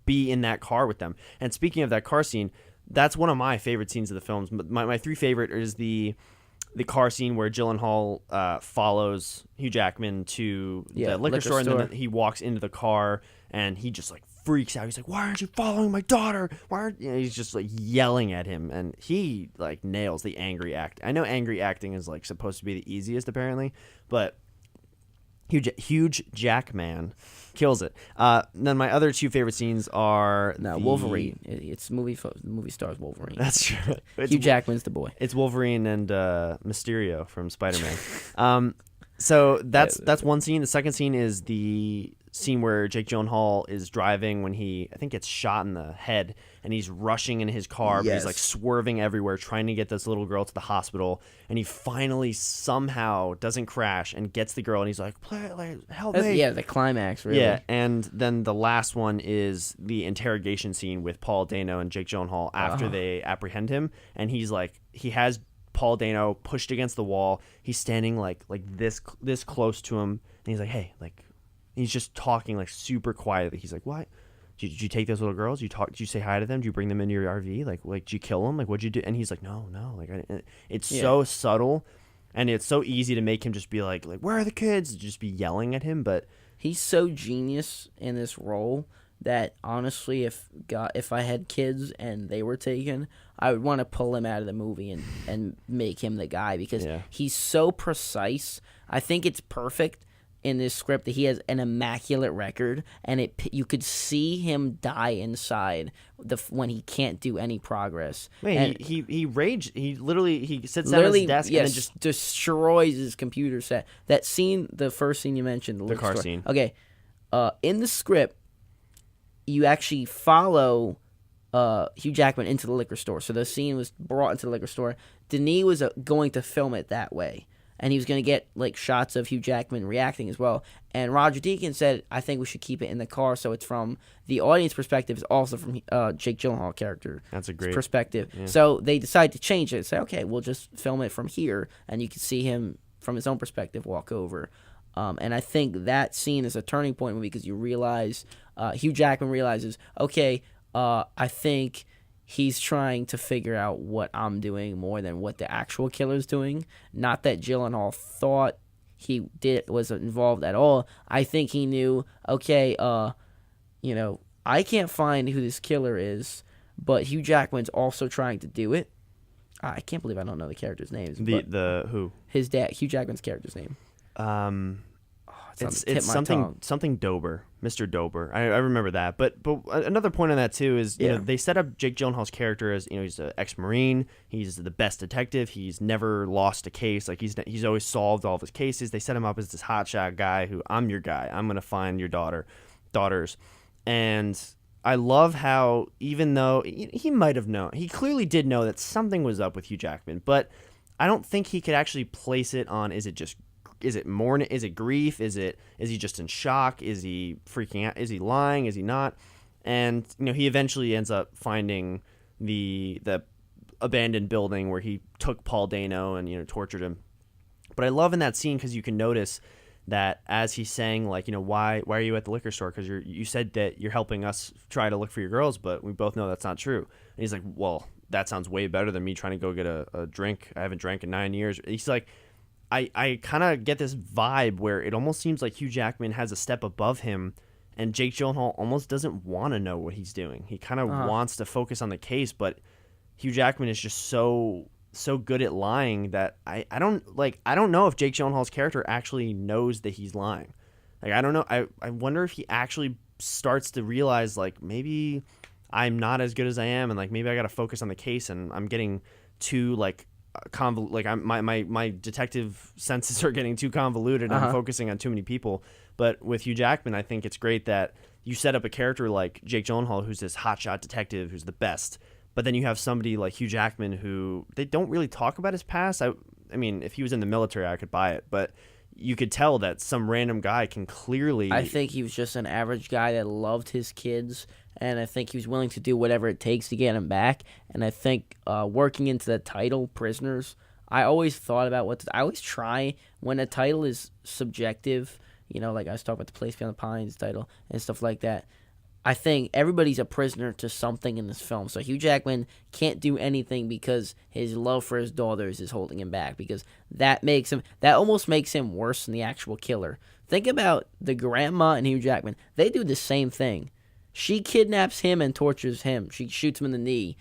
be in that car with them. And speaking of that car scene, that's one of my favorite scenes of the films. My three favorite is the car scene where Gyllenhaal follows Hugh Jackman to the liquor store, and then he walks into the car and he just like freaks out. He's like, "Why aren't you following my daughter? Why aren't you?" He's just like yelling at him, and he like nails the angry act. I know angry acting is like supposed to be the easiest apparently, but Huge Jackman kills it. Then my other two favorite scenes are Wolverine. It's movie stars Wolverine. That's true. Hugh Jackman's the boy. It's Wolverine and Mysterio from Spider-Man. So that's one scene. The second scene is the scene where Jake Gyllenhaal is driving when he, I think, gets shot in the head, and he's rushing in his car, but he's like swerving everywhere trying to get this little girl to the hospital, and he finally somehow doesn't crash and gets the girl, and he's like, help me. Yeah, the climax, really. Yeah, and then the last one is the interrogation scene with Paul Dano and Jake Gyllenhaal after they apprehend him, and he has Paul Dano pushed against the wall. He's standing like this close to him, and he's like, hey, like, he's just talking like super quietly. He's like, "What? Did you take those little girls? Did you say hi to them? Did you bring them into your RV? Like did you kill them? Like, what'd you do?" And he's like, "No. Like, it's so subtle, and it's so easy to make him just be like, where are the kids?" Just be yelling at him. But he's so genius in this role that honestly, if I had kids and they were taken, I would want to pull him out of the movie and make him the guy because he's so precise. I think it's perfect in this script that he has an immaculate record, and you could see him die inside when he can't do any progress. Man, he raged. He sits down at his desk and then just destroys his computer set. That scene, the first scene you mentioned, the car scene. Okay, in the script, you actually follow Hugh Jackman into the liquor store. So the scene was brought into the liquor store. Denis was going to film it that way. And he was going to get like shots of Hugh Jackman reacting as well. And Roger Deakins said, I think we should keep it in the car so it's from the audience perspective. It's also from Jake Gyllenhaal character perspective. Yeah. So they decided to change it. Say, okay, we'll just film it from here. And you can see him from his own perspective walk over. And I think that scene is a turning point because you realize, Hugh Jackman realizes, okay, I think he's trying to figure out what I'm doing more than what the actual killer's doing. Not that Gyllenhaal thought he was involved at all. I think he knew, okay, I can't find who this killer is, but Hugh Jackman's also trying to do it. I can't believe I don't know the character's names. The who? His dad, Hugh Jackman's character's name. It's something Dober, Mr. Dober. I remember that. But another point on that too is you know they set up Jake Gyllenhaal's character as he's an ex-Marine. He's the best detective. He's never lost a case. Like he's always solved all of his cases. They set him up as this hotshot guy who I'm your guy. I'm gonna find your daughters, and I love how even though he might have known, he clearly did know that something was up with Hugh Jackman, but I don't think he could actually place it on. Is it mourning? Is it grief? Is he just in shock? Is he freaking out? Is he lying? Is he not? And he eventually ends up finding the abandoned building where he took Paul Dano and tortured him. But I love in that scene because you can notice that as he's saying like why are you at the liquor store, because you said that you're helping us try to look for your girls, but we both know that's not true. And he's like, well, that sounds way better than me trying to go get a drink. I haven't drank in 9 years. He's like, I kind of get this vibe where it almost seems like Hugh Jackman has a step above him, and Jake Gyllenhaal almost doesn't want to know what he's doing. He kind of wants to focus on the case, but Hugh Jackman is just so good at lying that I don't know if Jake Gyllenhaal's character actually knows that he's lying. Like I don't know. I wonder if he actually starts to realize like maybe I'm not as good as I am, and like maybe I got to focus on the case, and I'm getting too like my detective senses are getting too convoluted and I'm focusing on too many people. But with Hugh Jackman, I think it's great that you set up a character like Jake Gyllenhaal who's this hotshot detective who's the best, but then you have somebody like Hugh Jackman who they don't really talk about his past. I mean, if he was in the military, I could buy it, but you could tell that some random guy can clearly... I think he was just an average guy that loved his kids, and I think he was willing to do whatever it takes to get him back. And I think working into the title, Prisoners, I always thought about I always try when a title is subjective, like I was talking about the Place Beyond the Pines title and stuff like that. I think everybody's a prisoner to something in this film. So Hugh Jackman can't do anything because his love for his daughters is holding him back, because that almost makes him worse than the actual killer. Think about the grandma and Hugh Jackman. They do the same thing. She kidnaps him and tortures him. She shoots him in the knee.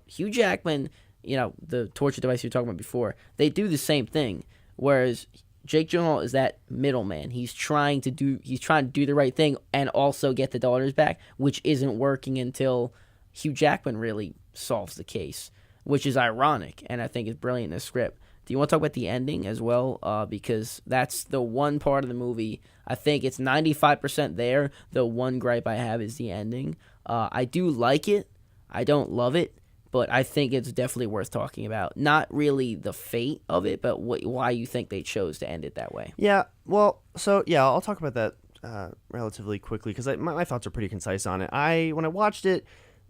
Hugh Jackman, the torture device you were talking about before, they do the same thing. Whereas Jake Gyllenhaal is that middleman. He's trying to do the right thing and also get the daughters back, which isn't working until Hugh Jackman really solves the case, which is ironic and I think is brilliant in the script. Do you want to talk about the ending as well? Because that's the one part of the movie. I think it's 95% there. The one gripe I have is the ending. I do like it. I don't love it. But I think it's definitely worth talking about. Not really the fate of it, but why you think they chose to end it that way. Yeah, well, I'll talk about that relatively quickly because my thoughts are pretty concise on it. When I watched it,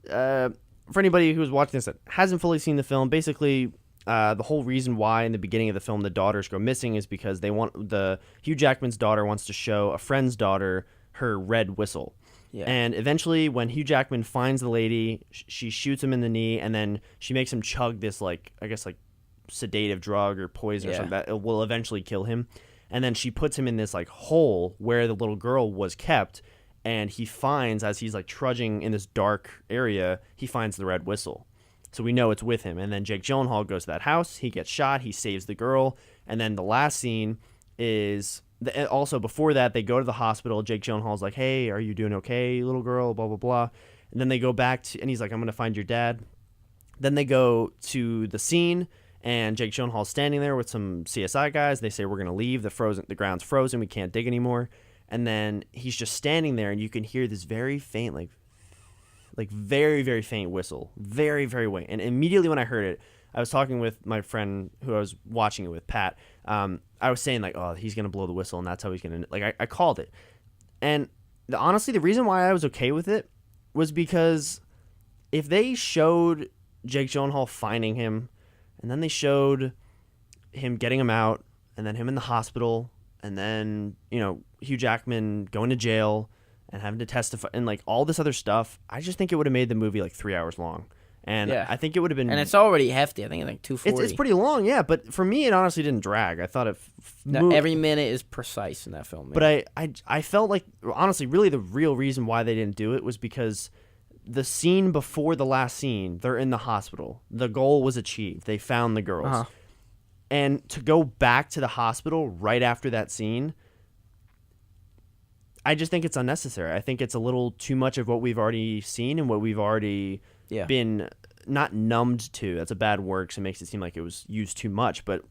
for anybody who's watching this that hasn't fully seen the film, basically the whole reason why in the beginning of the film the daughters go missing is because Hugh Jackman's daughter wants to show a friend's daughter her red whistle. Yeah. And eventually, when Hugh Jackman finds the lady, she shoots him in the knee, and then she makes him chug this, sedative drug or poison or something that will eventually kill him. And then she puts him in this, hole where the little girl was kept, and he finds, as he's, trudging in this dark area, he finds the red whistle. So we know it's with him. And then Jake Gyllenhaal goes to that house, he gets shot, he saves the girl, and then the last scene is... Also, before that, they go to the hospital. Jake Gyllenhaal's like, hey, are you doing okay, little girl, blah, blah, blah. And then they go back and he's like, I'm going to find your dad. Then they go to the scene, and Jake Gyllenhaal's standing there with some CSI guys. They say, we're going to leave. The ground's frozen. We can't dig anymore. And then he's just standing there, and you can hear this very faint, very, very faint whistle. Very, very faint. And immediately when I heard it, I was talking with my friend who I was watching it with, Pat. I was saying, oh, he's going to blow the whistle, and that's how he's going to... I called it. And honestly, the reason why I was okay with it was because if they showed Jake Gyllenhaal finding him, and then they showed him getting him out, and then him in the hospital, and then, Hugh Jackman going to jail and having to testify, and, all this other stuff, I just think it would have made the movie, 3 hours long. And I think it would have been... And it's already hefty. I think it's 240. It's pretty long, yeah. But for me, it honestly didn't drag. I thought it... every minute is precise in that film. But I felt like, honestly, really the real reason why they didn't do it was because the scene before the last scene, they're in the hospital. The goal was achieved. They found the girls. Uh-huh. And to go back to the hospital right after that scene, I just think it's unnecessary. I think it's a little too much of what we've already seen and what we've already been not numbed to. That's a bad word because it makes it seem like it was used too much. But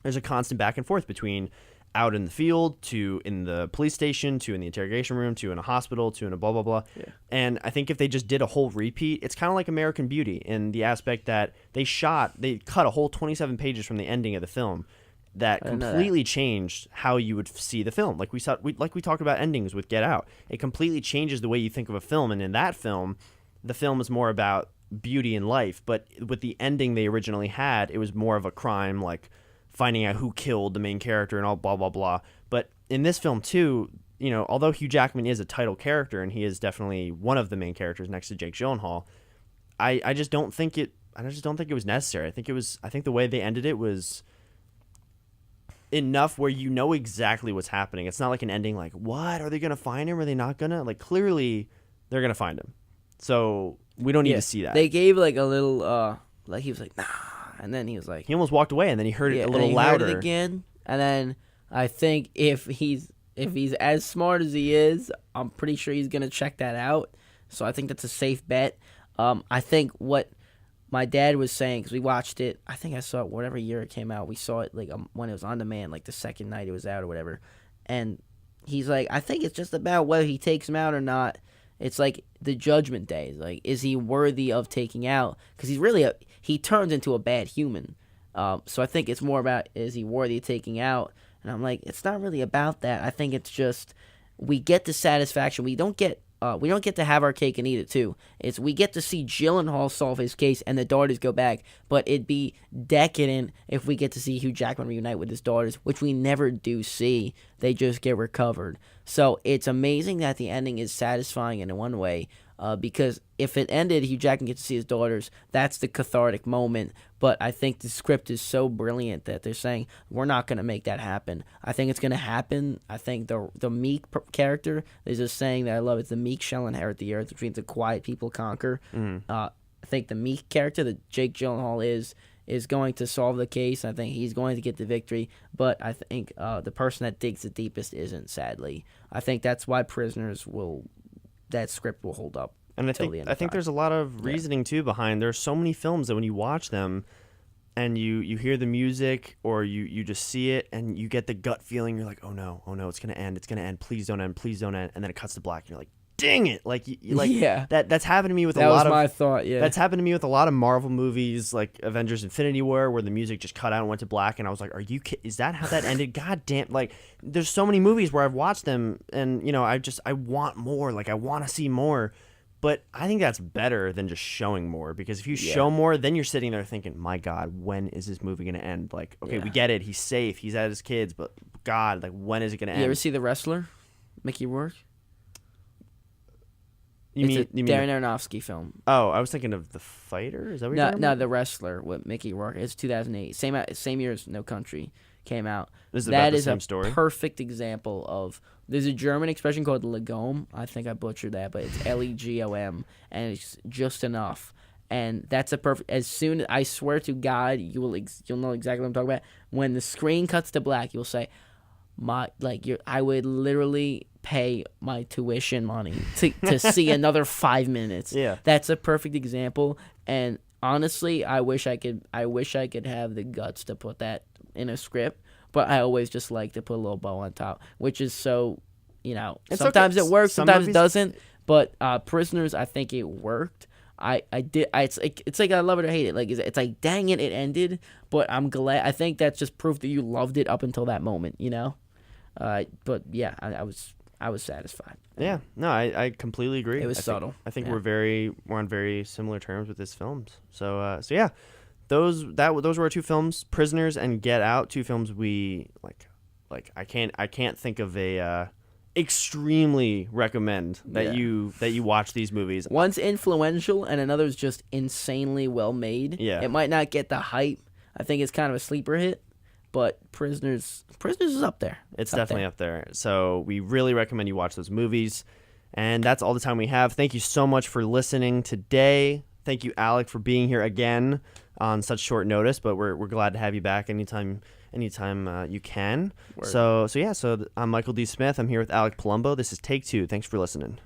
there's a constant back and forth between out in the field to in the police station to in the interrogation room to in a hospital to in a blah, blah, blah. Yeah. And I think if they just did a whole repeat, it's kind of like American Beauty in the aspect that they cut a whole 27 pages from the ending of the film that completely changed how you would see the film. Like we talked about endings with Get Out. It completely changes the way you think of a film. And in that film, the film is more about beauty and life. But with the ending they originally had, it was more of a crime, like finding out who killed the main character and all blah, blah, blah. But in this film, too, you know, although Hugh Jackman is a title character and he is definitely one of the main characters next to Jake Gyllenhaal, I just don't think it was necessary. I think the way they ended it was enough where you know exactly what's happening. It's not like an ending like, what? Are they going to find him? Are they not going to? Like, clearly, they're going to find him. So we don't need to see that. They gave like a little, like he was like, nah. And then he was like... He almost walked away, and then he heard it a little louder. Heard it again. And then I think if he's as smart as he is, I'm pretty sure he's going to check that out. So I think that's a safe bet. I think what my dad was saying, because we watched it, I think I saw it whatever year it came out. We saw it like when it was on demand, like the second night it was out or whatever. And he's like, I think it's just about whether he takes him out or not. It's like the judgment day. Like, is he worthy of taking out? Because he turns into a bad human. So I think it's more about, is he worthy of taking out? And I'm like, it's not really about that. I think it's just we get the satisfaction. We don't get to have our cake and eat it too. We get to see Gyllenhaal solve his case and the daughters go back, but it'd be decadent if we get to see Hugh Jackman reunite with his daughters, which we never do see. They just get recovered. So it's amazing that the ending is satisfying in one way, because if it ended, Hugh Jackman gets to see his daughters, that's the cathartic moment. But I think the script is so brilliant that they're saying, we're not going to make that happen. I think it's going to happen. I think the meek character, there's a saying that I love, it's the meek shall inherit the earth, which means the quiet people conquer. I think the meek character that Jake Gyllenhaal is going to solve the case. I think he's going to get the victory. But I think the person that digs the deepest isn't, sadly. I think that's why that script will hold up. And I think there's a lot of reasoning too behind. There's so many films that when you watch them and you hear the music or you just see it and you get the gut feeling, you're like, oh no, it's gonna end, please don't end, and then it cuts to black and you're like, dang it, that's happened to me with a lot of my thought. Yeah, that's happened to me with a lot of Marvel movies like Avengers Infinity War, where the music just cut out and went to black, and I was like, is that how that ended? God damn, like there's so many movies where I've watched them and I want more, like I want to see more. But I think that's better than just showing more, because if you show more, then you're sitting there thinking, my God, when is this movie going to end? Like, okay, we get it. He's safe. He's at his kids. But, God, like, when is it going to end? You ever see The Wrestler? Mickey Rourke? It's a Darren Aronofsky film. Oh, I was thinking of The Fighter? Is that what you're talking about? No, The Wrestler with Mickey Rourke. It's 2008. Same year as No Country came out. Is it about the same story? Perfect example of... There's a German expression called legom. I think I butchered that, but it's legom, and it's just enough. And that's a perfect... As soon as... I swear to God, you'll know exactly what I'm talking about. When the screen cuts to black, you'll say, I would literally pay my tuition money to see another 5 minutes. Yeah. That's a perfect example. And honestly, I wish I could have the guts to put that in a script. But I always just like to put a little bow on top, which is so, sometimes it works, sometimes it doesn't. But Prisoners, I think it worked. It's like I love it or hate it. Like it's like, dang it, it ended. But I'm glad. I think that's just proof that you loved it up until that moment. But yeah, I was satisfied. Yeah, no, I completely agree. It was subtle. I think we're on very similar terms with this films. So yeah. Those were our two films, Prisoners and Get Out, two films we like. I can't think of a extremely recommend that you watch these movies. One's influential and another's just insanely well made. Yeah, it might not get the hype. I think it's kind of a sleeper hit, but Prisoners is up there. It's definitely up there. So we really recommend you watch those movies. And that's all the time we have. Thank you so much for listening today. Thank you, Alec, for being here again on such short notice, but we're glad to have you back anytime anytime you can. Word. So I'm Michael D. Smith. I'm here with Alec Palumbo. This is Take Two. Thanks for listening.